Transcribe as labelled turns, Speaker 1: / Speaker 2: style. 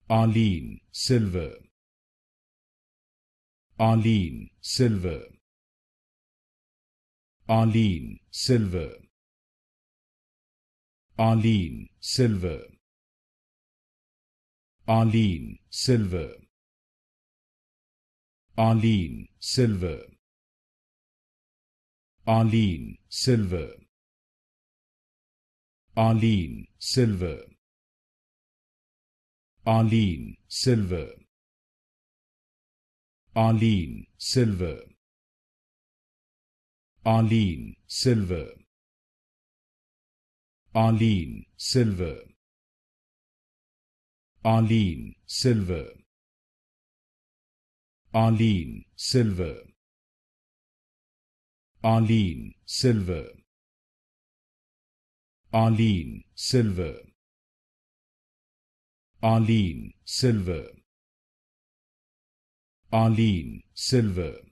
Speaker 1: Arlene Silver. Arlene Silver. Arlene Silver. Arlene Silver. Arlene Silver. Arlene Silver. Arlene Silver. Arlene Silver. Arlene Silver. Arlene Silver. Arlene Silver. Arlene Silver. Arlene Silver. Arlene Silver. Arlene Silver. Arlene Silver. Arlene Silver. Arlene Silver.